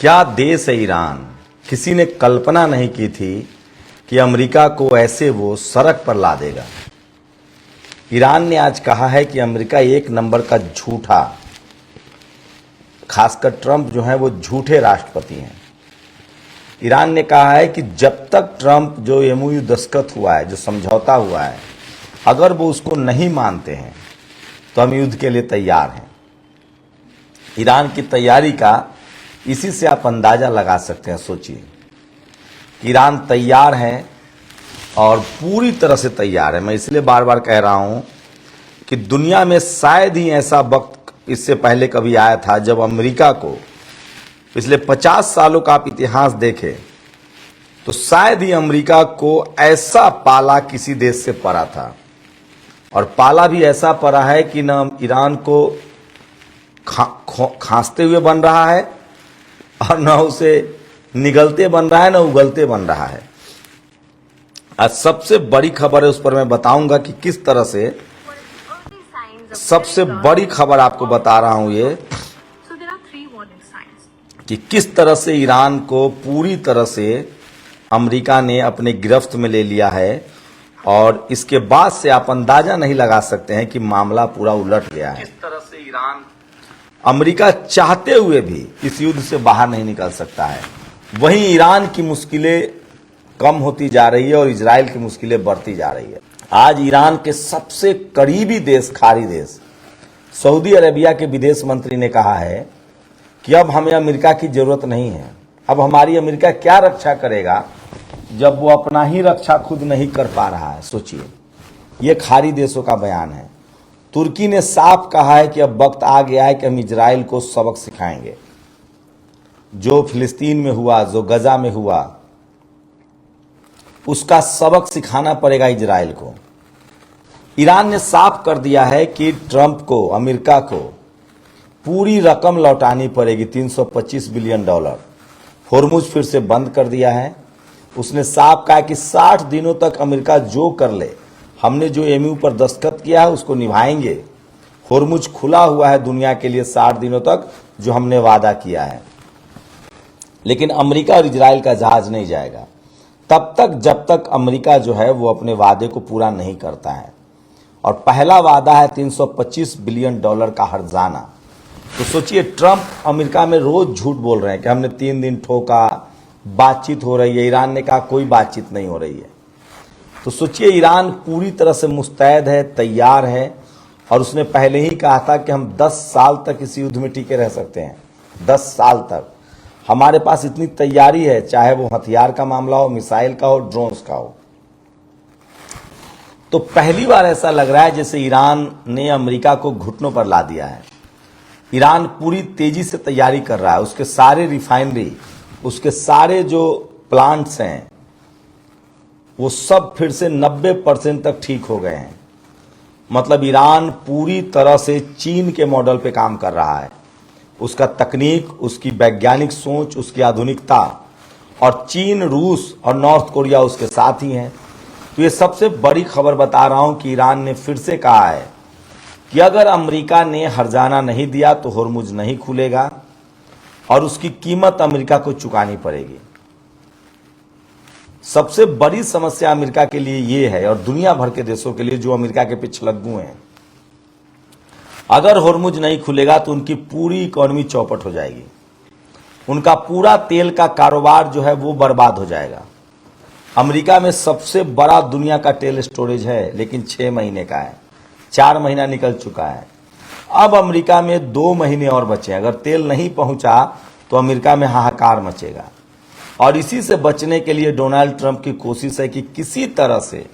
क्या देश है ईरान। किसी ने कल्पना नहीं की थी कि अमेरिका को ऐसे वो सड़क पर ला देगा। ईरान ने आज कहा है कि अमेरिका एक नंबर का झूठा, खासकर ट्रंप जो है वो झूठे राष्ट्रपति हैं। ईरान ने कहा है कि जब तक ट्रंप जो एमओयू दस्तखत हुआ है, जो समझौता हुआ है, अगर वो उसको नहीं मानते हैं तो हम युद्ध के लिए तैयार हैं। ईरान की तैयारी का इसी से आप अंदाजा लगा सकते हैं। सोचिए, ईरान तैयार है और पूरी तरह से तैयार है। मैं इसलिए बार बार कह रहा हूं कि दुनिया में शायद ही ऐसा वक्त इससे पहले कभी आया था जब अमेरिका को, पिछले 50 सालों का आप इतिहास देखें तो शायद ही अमेरिका को ऐसा पाला किसी देश से पड़ा था। और पाला भी ऐसा पड़ा है कि न ईरान को खांसते हुए बन रहा है और न उसे निगलते बन रहा है, न उगलते बन रहा है। आज सबसे बड़ी खबर है, उस पर मैं बताऊंगा कि किस तरह से, सबसे बड़ी खबर आपको बता रहा हूं ये कि किस तरह से ईरान को पूरी तरह से अमेरिका ने अपने गिरफ्त में ले लिया है। और इसके बाद से आप अंदाजा नहीं लगा सकते हैं कि मामला पूरा उलट गया है। किस तरह से ईरान, अमेरिका चाहते हुए भी इस युद्ध से बाहर नहीं निकल सकता है। वहीं ईरान की मुश्किलें कम होती जा रही है और इजराइल की मुश्किलें बढ़ती जा रही है। आज ईरान के सबसे करीबी देश, खाड़ी देश सऊदी अरेबिया के विदेश मंत्री ने कहा है कि अब हमें अमेरिका की जरूरत नहीं है। अब हमारी अमेरिका क्या रक्षा करेगा जब वो अपना ही रक्षा खुद नहीं कर पा रहा है। सोचिए, ये खाड़ी देशों का बयान है। तुर्की ने साफ कहा है कि अब वक्त आ गया है कि हम इजराइल को सबक सिखाएंगे। जो फिलिस्तीन में हुआ, जो गजा में हुआ, उसका सबक सिखाना पड़ेगा इजराइल को। ईरान ने साफ कर दिया है कि ट्रंप को, अमेरिका को पूरी रकम लौटानी पड़ेगी, $325 बिलियन। होर्मुज फिर से बंद कर दिया है। उसने साफ कहा कि 60 दिनों तक अमेरिका जो कर ले, हमने जो एमयू पर दस्तखत किया है उसको निभाएंगे। होर्मुज खुला हुआ है दुनिया के लिए 60 दिनों तक, जो हमने वादा किया है। लेकिन अमेरिका और इजराइल का जहाज नहीं जाएगा तब तक जब तक अमेरिका जो है वो अपने वादे को पूरा नहीं करता है। और पहला वादा है $325 बिलियन का हर्जाना। तो सोचिए, ट्रंप अमेरिका में रोज झूठ बोल रहे हैं कि हमने 3 दिन ठोका, बातचीत हो रही है। ईरान ने कहा कोई बातचीत नहीं हो रही है। तो सोचिए, ईरान पूरी तरह से मुस्तैद है, तैयार है। और उसने पहले ही कहा था कि हम 10 साल तक इस युद्ध में टिके रह सकते हैं। 10 साल तक हमारे पास इतनी तैयारी है, चाहे वो हथियार का मामला हो, मिसाइल का हो, ड्रोन्स का हो। तो पहली बार ऐसा लग रहा है जैसे ईरान ने अमेरिका को घुटनों पर ला दिया है। ईरान पूरी तेजी से तैयारी कर रहा है। उसके सारे रिफाइनरी, उसके सारे जो प्लांट्स हैं, वो सब फिर से 90% तक ठीक हो गए हैं। मतलब ईरान पूरी तरह से चीन के मॉडल पे काम कर रहा है। उसका तकनीक, उसकी वैज्ञानिक सोच, उसकी आधुनिकता, और चीन, रूस और नॉर्थ कोरिया उसके साथ ही हैं। तो ये सबसे बड़ी खबर बता रहा हूं कि ईरान ने फिर से कहा है कि अगर अमेरिका ने हर्जाना नहीं दिया तो होर्मुज नहीं खुलेगा और उसकी कीमत अमेरिका को चुकानी पड़ेगी। सबसे बड़ी समस्या अमेरिका के लिए ये है, और दुनिया भर के देशों के लिए जो अमेरिका के पीछे लग्गू हैं, अगर होर्मुज नहीं खुलेगा तो उनकी पूरी इकोनॉमी चौपट हो जाएगी। उनका पूरा तेल का कारोबार जो है वो बर्बाद हो जाएगा। अमेरिका में सबसे बड़ा दुनिया का तेल स्टोरेज है, लेकिन 6 महीने का है। 4 महीना निकल चुका है। अब अमेरिका में 2 महीने और बचे। अगर तेल नहीं पहुंचा तो अमेरिका में हाहाकार मचेगा। और इसी से बचने के लिए डोनाल्ड ट्रंप की कोशिश है कि किसी तरह से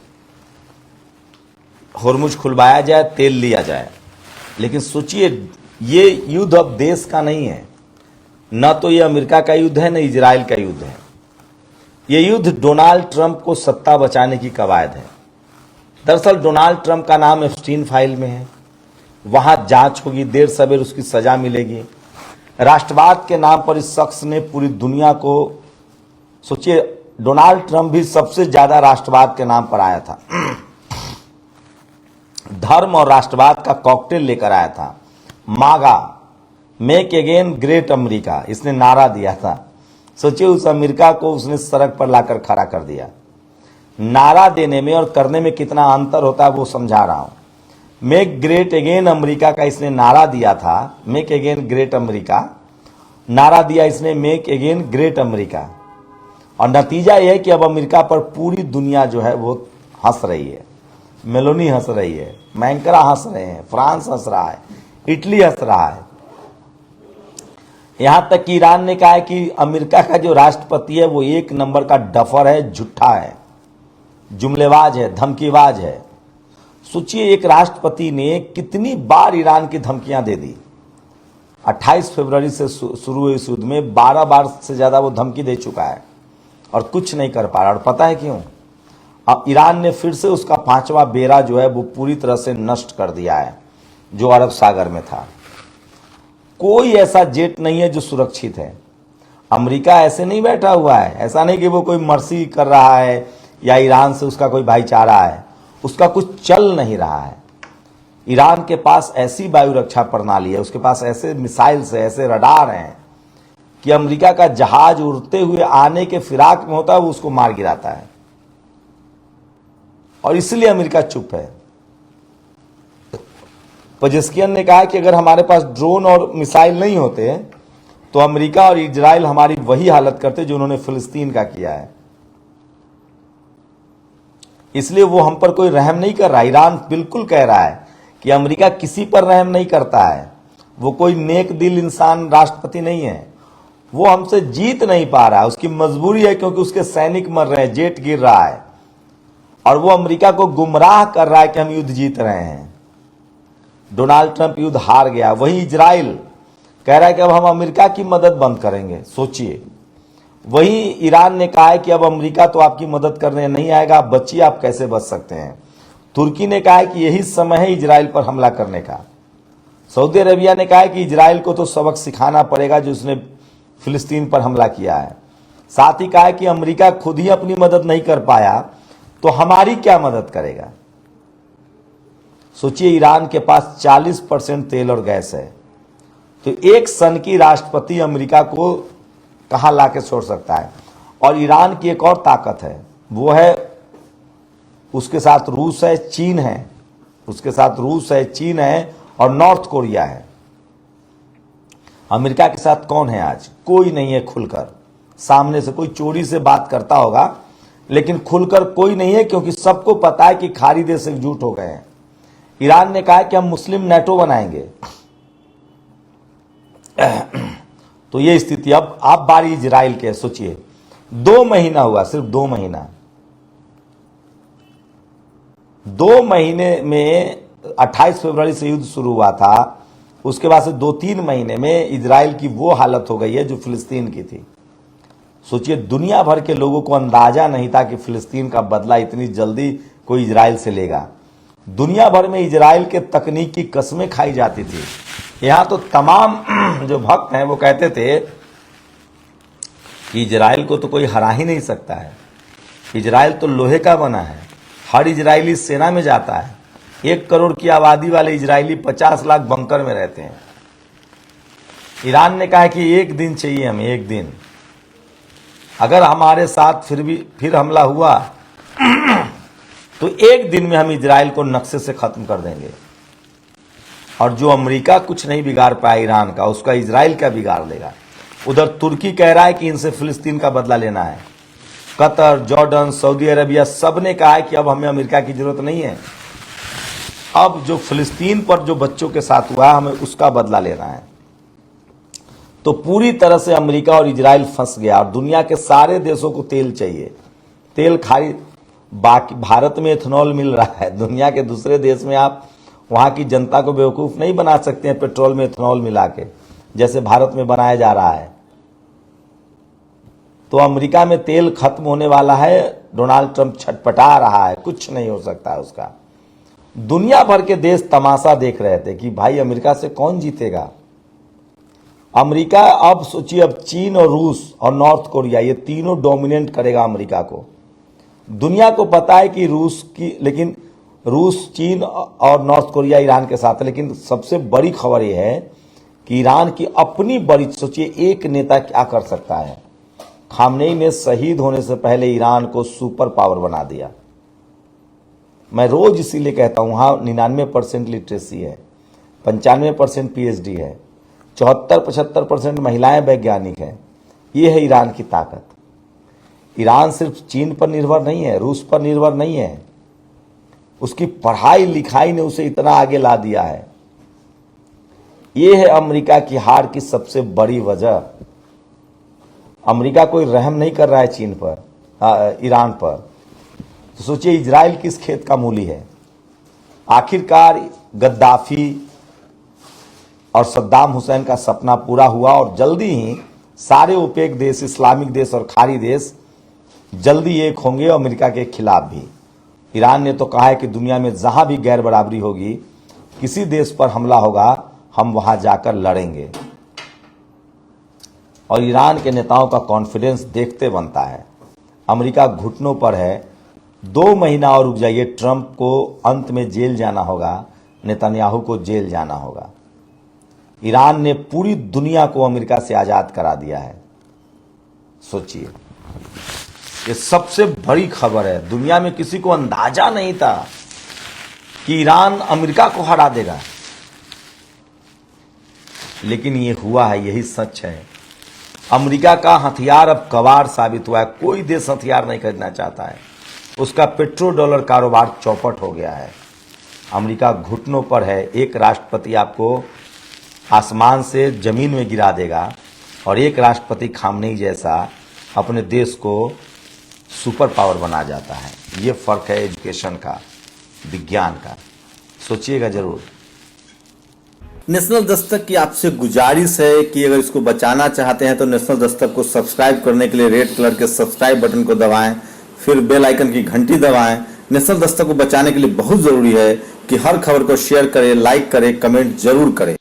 होर्मुज खुलवाया जाए, तेल लिया जाए। लेकिन सोचिए, ये युद्ध अब देश का नहीं है। न तो ये अमेरिका का युद्ध है, न इजराइल का युद्ध है। ये युद्ध डोनाल्ड ट्रंप को सत्ता बचाने की कवायद है। दरअसल डोनाल्ड ट्रंप का नाम एप्स्टीन फाइल में है। वहां जांच होगी, देर सवेर उसकी सजा मिलेगी। राष्ट्रवाद के नाम पर इस शख्स ने पूरी दुनिया को, सोचिए, डोनाल्ड ट्रंप भी सबसे ज्यादा राष्ट्रवाद के नाम पर आया था। धर्म और राष्ट्रवाद का कॉकटेल लेकर आया था। मागा, मेक अगेन ग्रेट अमेरिका, इसने नारा दिया था। सोचिए, उस अमेरिका को उसने सड़क पर लाकर खड़ा कर दिया। नारा देने में और करने में कितना अंतर होता है वो समझा रहा हूं। मेक ग्रेट अगेन अमेरिका का इसने नारा दिया था, मेक अगेन ग्रेट अमेरिका, नारा दिया इसने मेक अगेन ग्रेट अमेरिका, और नतीजा यह है कि अब अमेरिका पर पूरी दुनिया जो है वो हंस रही है। मेलोनी हंस रही है, मैंकरा हंस रहे हैं, फ्रांस हंस रहा है, इटली हंस रहा है। यहां तक कि ईरान ने कहा है कि अमेरिका का जो राष्ट्रपति है वो एक नंबर का डफर है, झूठा है, जुमलेबाज है, धमकीबाज है। सोचिए, एक राष्ट्रपति ने कितनी बार ईरान की धमकियां दे दी। 28 फरवरी से शुरू हुए इस युद्ध में 12 बार से ज्यादा वो धमकी दे चुका है और कुछ नहीं कर पा रहा। और पता है क्यों? अब ईरान ने फिर से उसका 5वां बेड़ा जो है वो पूरी तरह से नष्ट कर दिया है, जो अरब सागर में था। कोई ऐसा जेट नहीं है जो सुरक्षित है। अमेरिका ऐसे नहीं बैठा हुआ है, ऐसा नहीं कि वो कोई मर्सी कर रहा है या ईरान से उसका कोई भाईचारा है, उसका कुछ चल नहीं रहा है। ईरान के पास ऐसी वायु रक्षा प्रणाली है, उसके पास ऐसे मिसाइल्स है, ऐसे रडार हैं कि अमेरिका का जहाज उड़ते हुए आने के फिराक में होता है वो उसको मार गिराता है। और इसलिए अमेरिका चुप है। पजेस्कियन ने कहा कि अगर हमारे पास ड्रोन और मिसाइल नहीं होते तो अमेरिका और इजराइल हमारी वही हालत करते जो उन्होंने फिलिस्तीन का किया है। इसलिए वो हम पर कोई रहम नहीं कर रहा। ईरान बिल्कुल कह रहा है कि अमेरिका किसी पर रहम नहीं करता है, वो कोई नेक दिल इंसान राष्ट्रपति नहीं है, वो हमसे जीत नहीं पा रहा है, उसकी मजबूरी है क्योंकि उसके सैनिक मर रहे हैं, जेट गिर रहा है, और वो अमेरिका को गुमराह कर रहा है कि हम युद्ध जीत रहे हैं। डोनाल्ड ट्रंप युद्ध हार गया, वही इजराइल कह रहा है कि अब हम अमेरिका की मदद बंद करेंगे। सोचिए, वही ईरान ने कहा है कि अब अमेरिका तो आपकी मदद करने नहीं आएगा, आप बचिए, आप कैसे बच सकते हैं। तुर्की ने कहा है कि यही समय है इजराइल पर हमला करने का। सऊदी अरेबिया ने कहा है कि इजराइल को तो सबक सिखाना पड़ेगा जो उसने फिलिस्तीन पर हमला किया है। साथ ही कहा है कि अमेरिका खुद ही अपनी मदद नहीं कर पाया तो हमारी क्या मदद करेगा। सोचिए, ईरान के पास 40% तेल और गैस है, तो एक सन की राष्ट्रपति अमेरिका को कहां लाके छोड़ सकता है। और ईरान की एक और ताकत है, वो है उसके साथ रूस है, चीन है, उसके साथ रूस है, चीन है और नॉर्थ कोरिया है। अमेरिका के साथ कौन है आज? कोई नहीं है खुलकर। सामने से कोई चोरी से बात करता होगा, लेकिन खुलकर कोई नहीं है, क्योंकि सबको पता है कि खाड़ी देश एकजुट हो गए हैं। ईरान ने कहा कि हम मुस्लिम नेटो बनाएंगे। तो ये स्थिति अब बारी इजराइल के। सोचिए, 2 महीना हुआ, सिर्फ 2 महीना, 2 महीने में 28 फरवरी से युद्ध शुरू हुआ था, उसके बाद से 2-3 महीने में इजराइल की वो हालत हो गई है जो फिलिस्तीन की थी। सोचिए, दुनिया भर के लोगों को अंदाजा नहीं था कि फिलिस्तीन का बदला इतनी जल्दी कोई इजराइल से लेगा। दुनिया भर में इजराइल के तकनीक की कस्में खाई जाती थी। यहां तो तमाम जो भक्त हैं वो कहते थे कि इजराइल को तो कोई हरा ही नहीं सकता है, इजराइल तो लोहे का बना है, हर इजरायली सेना में जाता है। 1 करोड़ की आबादी वाले इजरायली 50 लाख बंकर में रहते हैं। ईरान ने कहा कि 1 दिन चाहिए हमें, 1 दिन। अगर हमारे साथ फिर हमला हुआ तो 1 दिन में हम इजराइल को नक्शे से खत्म कर देंगे। और जो अमेरिका कुछ नहीं बिगाड़ पाया ईरान का, उसका इजराइल क्या बिगाड़ लेगा। उधर तुर्की कह रहा है कि इनसे फिलिस्तीन का बदला लेना है। कतर, जॉर्डन, सऊदी अरेबिया सब ने कहा है कि अब हमें अमेरिका की जरूरत नहीं है, अब जो फिलिस्तीन पर जो बच्चों के साथ हुआ है हमें उसका बदला लेना है। तो पूरी तरह से अमेरिका और इजराइल फंस गया। और दुनिया के सारे देशों को तेल चाहिए, तेल खाली। बाकी भारत में इथेनॉल मिल रहा है, दुनिया के दूसरे देश में आप वहां की जनता को बेवकूफ नहीं बना सकते हैं पेट्रोल में इथेनॉल मिला के, जैसे भारत में बनाया जा रहा है। तो अमेरिका में तेल खत्म होने वाला है, डोनाल्ड ट्रंप छटपटा रहा है, कुछ नहीं हो सकता है उसका। दुनिया भर के देश तमाशा देख रहे थे कि भाई अमेरिका से कौन जीतेगा। अमेरिका अब सोचिए, अब चीन और रूस और नॉर्थ कोरिया, ये तीनों डोमिनेट करेगा अमेरिका को। दुनिया को पता है कि लेकिन रूस, चीन और नॉर्थ कोरिया ईरान के साथ है। लेकिन सबसे बड़ी खबर यह है कि ईरान की अपनी बड़ी, सोचिए एक नेता क्या कर सकता है। खामनेई ने शहीद होने से पहले ईरान को सुपर पावर बना दिया। मैं रोज इसीलिए कहता हूं, वहां 99% लिटरेसी है, 95% PhD है, 74-75% महिलाएं वैज्ञानिक हैं। ये है ईरान की ताकत। ईरान सिर्फ चीन पर निर्भर नहीं है, रूस पर निर्भर नहीं है, उसकी पढ़ाई लिखाई ने उसे इतना आगे ला दिया है। ये है अमेरिका की हार की सबसे बड़ी वजह। अमेरिका कोई रहम नहीं कर रहा है चीन पर, ईरान पर। तो सोचिए इजराइल किस खेत का मूली है। आखिरकार गद्दाफी और सद्दाम हुसैन का सपना पूरा हुआ और जल्दी ही सारे ओपेक देश, इस्लामिक देश और खाड़ी देश जल्दी एक होंगे अमेरिका के खिलाफ भी। ईरान ने तो कहा है कि दुनिया में जहां भी गैर बराबरी होगी, किसी देश पर हमला होगा, हम वहां जाकर लड़ेंगे। और ईरान के नेताओं का कॉन्फिडेंस देखते बनता है। अमेरिका घुटनों पर है, 2 महीना और रुक जाइए, ट्रंप को अंत में जेल जाना होगा, नेतन्याहू को जेल जाना होगा। ईरान ने पूरी दुनिया को अमेरिका से आजाद करा दिया है। सोचिए, ये सबसे बड़ी खबर है। दुनिया में किसी को अंदाजा नहीं था कि ईरान अमेरिका को हरा देगा, लेकिन ये हुआ है, यही सच है। अमेरिका का हथियार अब कबाड़ साबित हुआ है। कोई देश हथियार नहीं खरीदना चाहता है, उसका पेट्रो डॉलर कारोबार चौपट हो गया है। अमेरिका घुटनों पर है। एक राष्ट्रपति आपको आसमान से जमीन में गिरा देगा और एक राष्ट्रपति खामनेई जैसा अपने देश को सुपर पावर बना जाता है। ये फर्क है एजुकेशन का, विज्ञान का। सोचिएगा जरूर। नेशनल दस्तक की आपसे गुजारिश है कि अगर इसको बचाना चाहते हैं तो नेशनल दस्तक को सब्सक्राइब करने के लिए रेड कलर के सब्सक्राइब बटन को दबाएं, फिर बेल आइकन की घंटी दबाएं। नेशनल दस्तक को बचाने के लिए बहुत जरूरी है कि हर खबर को शेयर करें, लाइक करें, कमेंट जरूर करें।